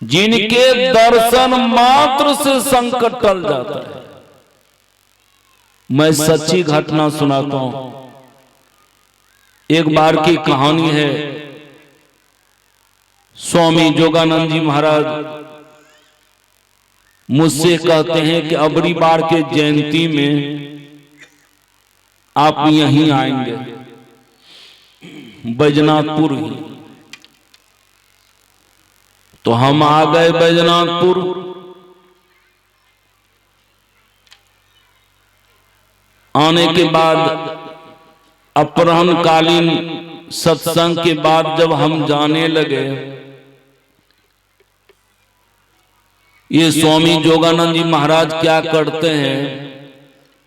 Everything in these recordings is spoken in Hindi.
जिनके दर्शन मात्र से संकट टल जाता है। मैं सच्ची घटना सुनाता हूं। एक बार की कहानी है। स्वामी जोगानंद जी महाराज मुझसे कहते हैं कि अबरी बार के जयंती में आप यहीं आएंगे, बैजनाथपुर ही। तो हम आ गए बैजनाथपुर। आने के बाद अपराह्नकालीन सत्संग के बाद जब हम जाने लगे, ये स्वामी जोगानंद जी महाराज क्या करते हैं,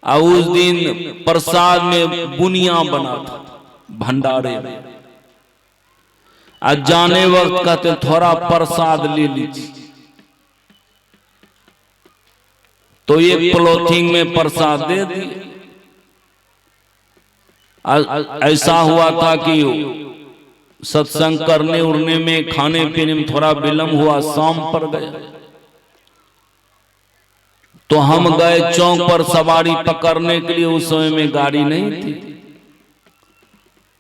और उस दिन प्रसाद में बुनिया बना था भंडारे में। आज जाने वक्त कहते थोड़ा प्रसाद ले लीजिए। तो एक पॉलिथीन में प्रसाद दे दिए। ऐसा हुआ था कि सत्संग करने उड़ने में, खाने पीने में थोड़ा विलंब हुआ, शाम पड़ गया। तो हम गए चौक पर सवारी पकड़ने के लिए। उस समय में गाड़ी नहीं थी।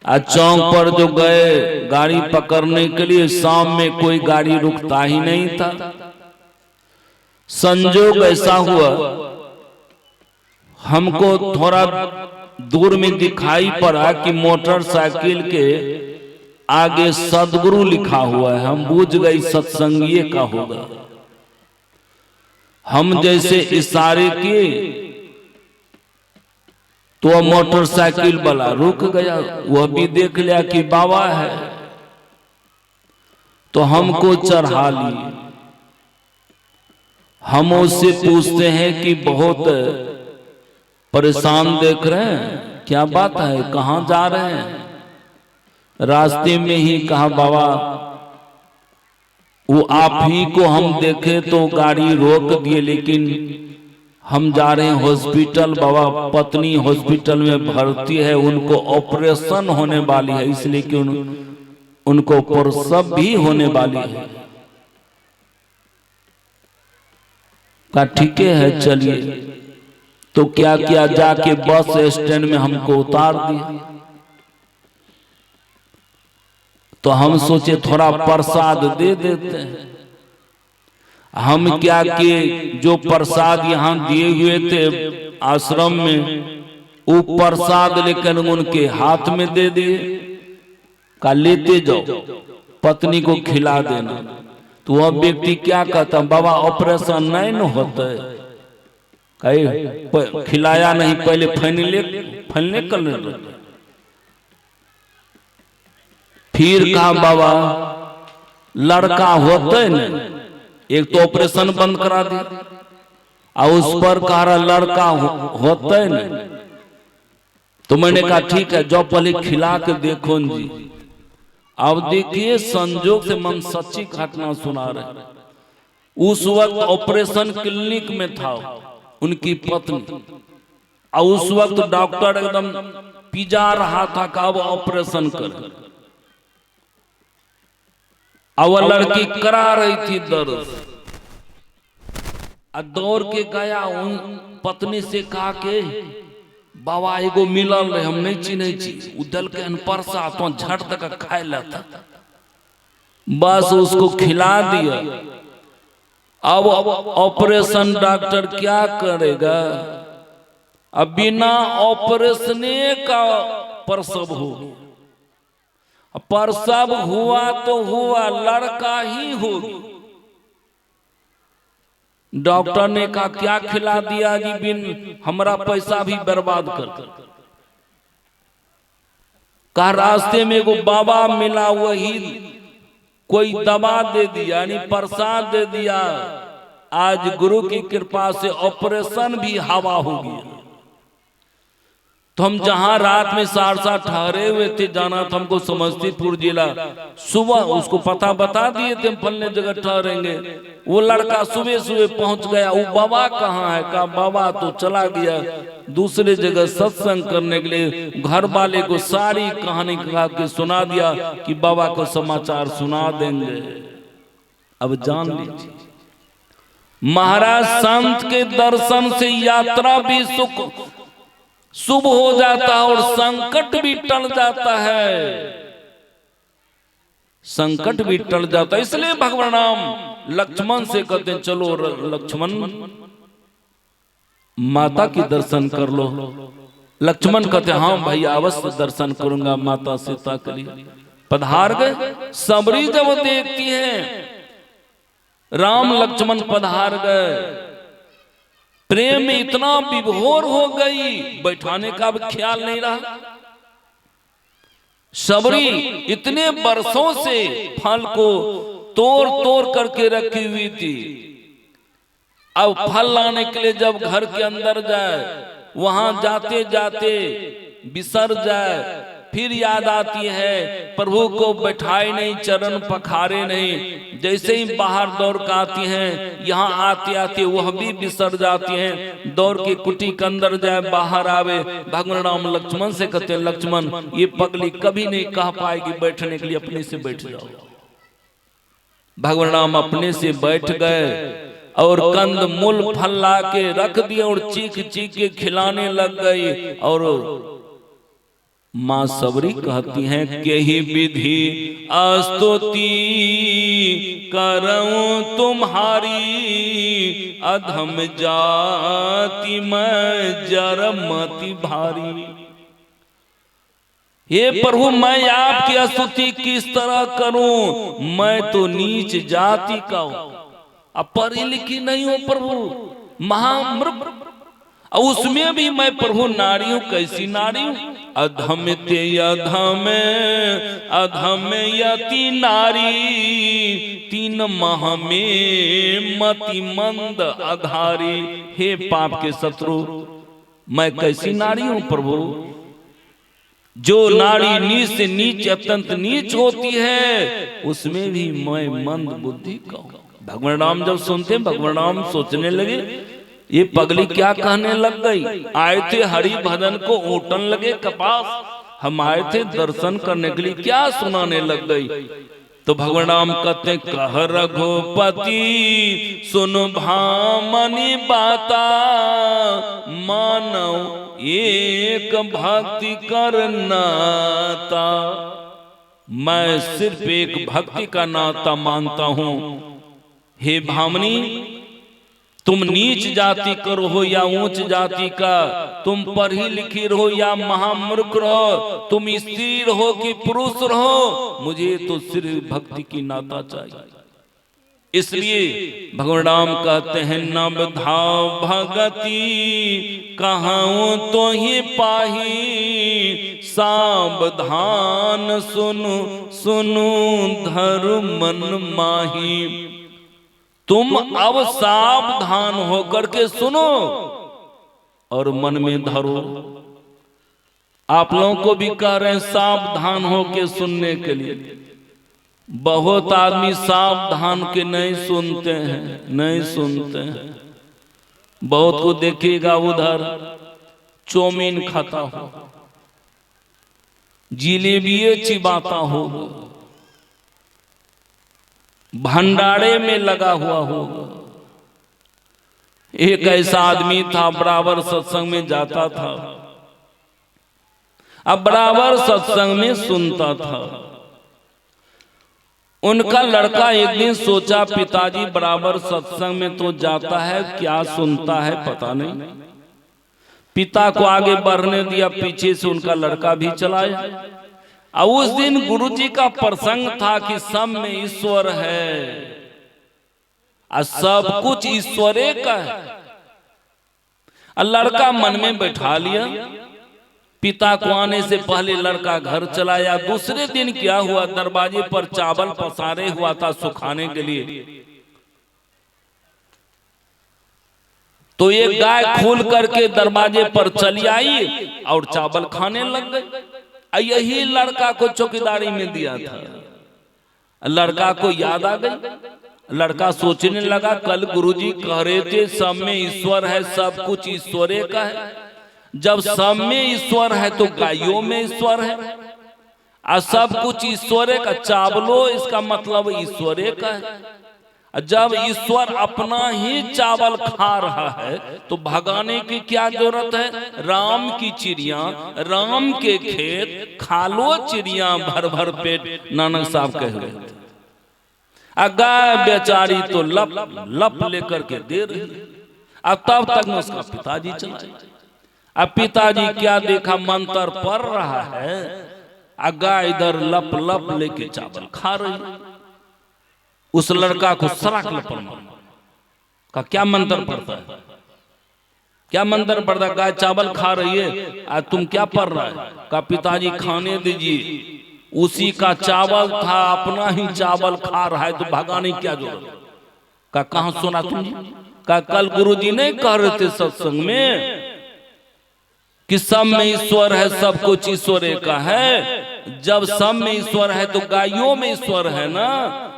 आज चौक पर जो गए गाड़ी पकड़ने के लिए, शाम में कोई गाड़ी रुकता ही नहीं था। संजोग ऐसा हुआ, हमको थोड़ा दूर में दिखाई पड़ा कि मोटरसाइकिल के आगे सदगुरु लिखा हुआ है। हम बूझ गए सत्संगीय का होगा। हम जैसे इशारे किए तो मोटरसाइकिल वाला रुक गया। वह भी देख लिया कि बाबा है, तो हमको चढ़ा लिए। हम उससे पूछते हैं कि बहुत परेशान देख रहे हैं, क्या बात है, कहां जा रहे हैं? रास्ते में ही कहा बाबा वो आप ही को हम देखे तो गाड़ी रोक दिए, लेकिन हम जा रहे हैं हॉस्पिटल। बाबा पत्नी हॉस्पिटल में भर्ती है, उनको ऑपरेशन होने वाली है, इसलिए कि उनको प्रसव भी होने वाली है। कहा ठीक है चलिए। तो क्या किया, जाके बस स्टैंड में हमको उतार दिया। तो हम सोचे थोड़ा प्रसाद दे देते हैं। हम क्या किए, जो प्रसाद यहाँ दिए हुए थे आश्रम में, वो प्रसाद लेकर उनके हाथ में दे दिए। का लेते जाओ, पत्नी को खिला देना। तो वह व्यक्ति क्या कहता, बाबा ऑपरेशन नहीं न होता है। कहे खिलाया नहीं, पहले फैलने कर ले। फिर कहा बाबा लड़का होता है न, एक तो ऑपरेशन बंद करा दिया, और उस पर कह रहा लड़का होता है न। तो मैंने कहा ठीक है, जो पहले खिला के देखो जी। अब देखिए संजोग से मन सच्ची घटना सुना रहे। उस वक्त ऑपरेशन क्लिनिक में था उनकी पत्नी, और उस वक्त डॉक्टर एकदम पिजा रहा था कि अब ऑपरेशन कर। अब वह लड़की करा रही थी दर्द, दौड़ के गया उन पत्नी से कहा के बाबा एगो मिलल रहे, हम नहीं चिन्ह छी। उदल के अनपरसा तो झट तक खाए लेता, बस उसको खिला दिया। अब ऑपरेशन डॉक्टर क्या करेगा, अब बिना ऑपरेशन का प्रसव हो। प्रसव हुआ तो हुआ, लड़का ही होगी। डॉक्टर ने कहा क्या खिला दिया जी, बिन हमारा पैसा भी बर्बाद कर। कहा रास्ते में एगो बाबा मिला, वही कोई दवा दे दिया, यानी प्रसाद दे दिया। आज गुरु की कृपा से ऑपरेशन भी हवा हो गया। तो हम जहां रात में सहरसा ठहरे हुए थे, जाना था हमको समस्तीपुर जिला। सुबह उसको पता बता दिए थे फलने जगह ठहरेंगे। वो लड़का सुबह सुबह पहुंच गया। वो बाबा कहाँ है, कहा बाबा तो चला गया दूसरे जगह सत्संग करने के लिए। घर वाले को सारी कहानी कहा के सुना दिया कि बाबा को समाचार सुना देंगे। अब जान लीजिए, महाराज संत के दर्शन से यात्रा भी शुभ हो जाता है और संकट भी टल जाता है, संकट भी टल जाता है। इसलिए भगवान राम लक्ष्मण से कहते हैं चलो लक्ष्मण माता की दर्शन कर लो। लक्ष्मण कहते हैं हाँ भाई अवश्य दर्शन करूंगा माता सीता के लिए। पधार गए। सबरी जब देखती है राम लक्ष्मण पधार गए, प्रेम में इतना विभोर हो गई, बैठाने का भी ख्याल नहीं रहा। सबरी इतने वर्षों से फल को तोड़ तोड़ करके रखी हुई थी, अब फल लाने के लिए जब घर के अंदर जाए, वहां जाते जाते बिसर जाए, फिर याद आती है प्रभु को बैठाए नहीं, चरण पखारे नहीं। जैसे ही बाहर दौड़ कर आती हैं, यहाँ आते आते वह भी बिसर जाती हैं। दौड़ के कुटी के अंदर जाए, बाहर आवे, भगवान राम लक्ष्मण से कहते हैं लक्ष्मण ये पगली कभी नहीं कह पाएगी बैठने के लिए, अपने से बैठ जाओ। भगवान राम अपने से बैठ गए और कंद मूल फल ला के रख दिए और चीख चीख के खिलाने लग गई। और मां सबरी कहती हैं के ही विधि स्तुति करऊं तुम्हारी, अधम जाति मैं जरमति भारी। हे प्रभु मैं आपकी स्तुति किस तरह करूं, मैं तो नीच जाति का हूं, अब पढ़ी लिखी नहीं हूं प्रभु, महामृग, उसमें भी मैं प्रभु नारी हूं। कैसी नारी हूं? अधम ते अधम अधम यति नारी, तीन माह में मति मंद अघारी। हे पाप के शत्रु मैं कैसी नारी हूं प्रभु? जो नारी नीच से नीच अत्यंत नीच होती है, उसमें भी मैं मंद बुद्धि का हूं। भगवान राम जब सुनते, भगवान राम सोचने लगे ये पगली क्या कहने लग गई। आए थे हरि भजन को ओटन लगे कपास, हम आए थे दर्शन करने के लिए, क्या सुनाने लग गई। तो भगवान राम कहते कह रघुपति सुन भामनी बाता, मानव एक भक्ति करनाता। मैं सिर्फ एक भक्ति का नाता मानता हूं। हे भामनी तुम नीच जाति का रहो या ऊंच जाति का, तुम पढ़ी लिखी रहो या महामूर्ख रहो, तुम स्त्री रहो कि पुरुष रहो, मुझे तो सिर्फ भक्ति की नाता चाहिए। इसलिए भगवान राम कहते हैं नब धाव भगति कहाऊं तो ही पाही, सावधान सुनु सुनु धर्म मन माही। तुम अब सावधान होकर के सुनो और मन में धरो। आप लोगों को भी कह रहे हैं सावधान होके सुनने के लिए। बहुत आदमी सावधान के नहीं सुनते हैं, नहीं सुनते हैं। बहुत को देखिएगा उधर चौमीन खाता हो, जिलेबी चिबाता हो, भंडारे में लगा हुआ हो। एक ऐसा आदमी था बराबर सत्संग में जाता था, अब बराबर सत्संग में सुनता था। उनका लड़का एक दिन सोचा पिताजी बराबर सत्संग में तो जाता है, क्या सुनता है पता नहीं। पिता को आगे बढ़ने दिया, पीछे से उनका लड़का भी चलाया। और उस दिन गुरुजी का प्रसंग था कि सब में ईश्वर है और सब कुछ ईश्वरे का है। लड़का मन में बैठा लिया। पिता को आने से पहले लड़का घर चलाया। दूसरे दिन क्या हुआ, दरवाजे पर चावल पसारे हुआ था सुखाने के लिए, तो एक गाय खोल करके दरवाजे पर चली आई और चावल खाने लग गई। यही लड़का को चौकीदारी में दिया था। लड़का को याद आ गई। लड़का सोचने लगा कल गुरुजी कह रहे थे सब में ईश्वर है, सब कुछ ईश्वरे का है। जब सब में ईश्वर है तो गायों में ईश्वर है और सब कुछ ईश्वरे का, चावलो इसका मतलब ईश्वरे का है। जब ईश्वर अपना ही चावल खा रहा है तो भगाने की क्या जरूरत है? राम की चिड़िया, राम के खेत, खा लो चिड़िया भर भर पेट, नानक साहब कह रहे थे। गाय बेचारी तो लप लप लेकर के दे रही है। अब तब तक में उसका पिताजी चला। अब पिताजी क्या देखा, मंत्र पढ़ रहा है, गाय इधर लप लप लेके चावल खा रही। उस लड़का को सराक लपड़ का क्या मंत्र पढ़ता है, क्या मंत्र पढ़ता है? गाय चावल खा रही है, आज तुम क्या पढ़ रहा है? का पिताजी खाने दीजिए, उसी का चावल था, अपना ही चावल खा रहा है, तो भगाने क्या जरूरत? का कहां सुना तुमने? का कल गुरुजी ने कह रहे थे सत्संग में कि सब में ईश्वर है, सब कुछ ईश्वर का है। जब सब में ईश्वर है तो गायों में ईश्वर है ना,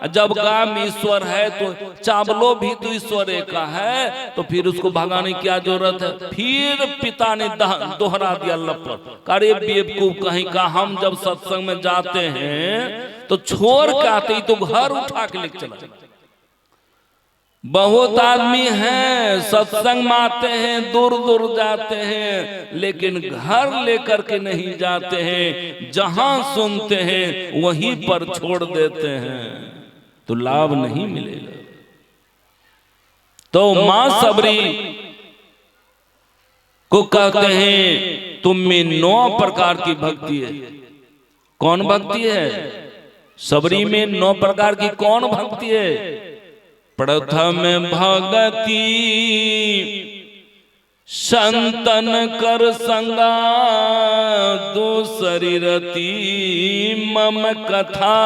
जब गाय में ईश्वर है तो चावलों भी तो ईश्वर का है, तो फिर उसको भगाने की क्या जरूरत है? फिर पिता ने दोहरा दिया लपट। अरे बेवकूफ कहीं का, हम जब सत्संग में जाते हैं तो छोड़ के आते तो घर उठा के लेके चला। बहुत आदमी हैं सत्संग में आते हैं, दूर दूर जाते हैं, लेकिन घर लेकर के नहीं जाते हैं, जहां सुनते हैं वहीं पर छोड़ देते हैं, तो लाभ नहीं मिलेगा। तो मां सबरी को कहते हैं तुम में 9 प्रकार की भक्ति है। कौन भक्ति है? सबरी में 9 प्रकार की कौन भक्ति है? प्रथम भगति संतन कर संगा, दूसरी रति मम कथा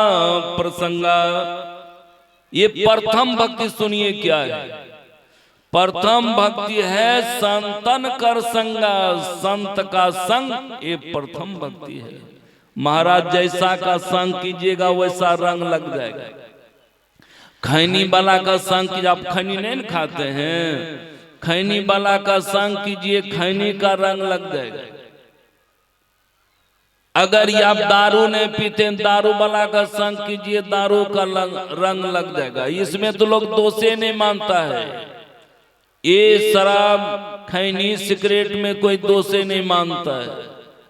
प्रसंगा। ये प्रथम भक्ति सुनिए क्या है। प्रथम भक्ति है संतन कर संगा, संत का संग, ये प्रथम भक्ति है। महाराज जैसा का संग कीजिएगा वैसा रंग लग जाएगा। खैनी वाला का संग कीजिए, आप खैनी नहीं खाते हैं, खैनी वाला का संग कीजिए, खैनी का रंग लग जाएगा। अगर ये आप दारू नहीं पीते, दारू वाला का संग कीजिए, दारू का रंग लग जाएगा। इसमें तो लोग दोषे नहीं मानता है, ये शराब खैनी सिगरेट में कोई दोषे नहीं मानता है,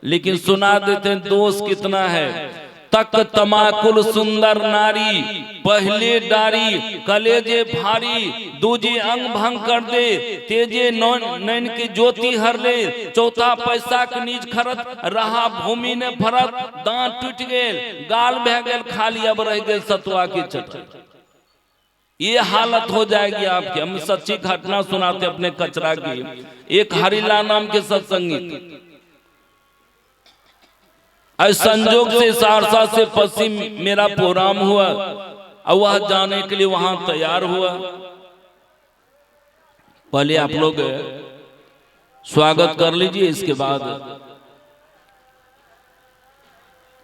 लेकिन सुना देते हैं दोष कितना है। तक तमाकुल सुंदर नारी, पहले डारी कलेजे भारी, दूजे अंग भंग कर दे, तेजे नैन की ज्योति हर ले, चौथा पैसा के नीच खरत, रहा भूमि ने भरत, दांत टूट गए, गाल बह गए खाली, अब रह गए सतुआ की चटनी। ये हालत हो जाएगी आपकी। हम सच्ची घटना सुनाते अपने कचरा की। एक हरिलाल नाम के सत्संगी संजोग से सहरसा से पश्चिम मेरा प्रोग्राम हुआ और वह जाने के लिए वहां तैयार हुआ। पहले आप लोग स्वागत कर लीजिए, इसके बाद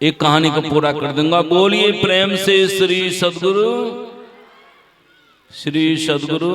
एक कहानी को पूरा कर दूंगा। बोलिए प्रेम से श्री सद्गुरु, श्री सद्गुरु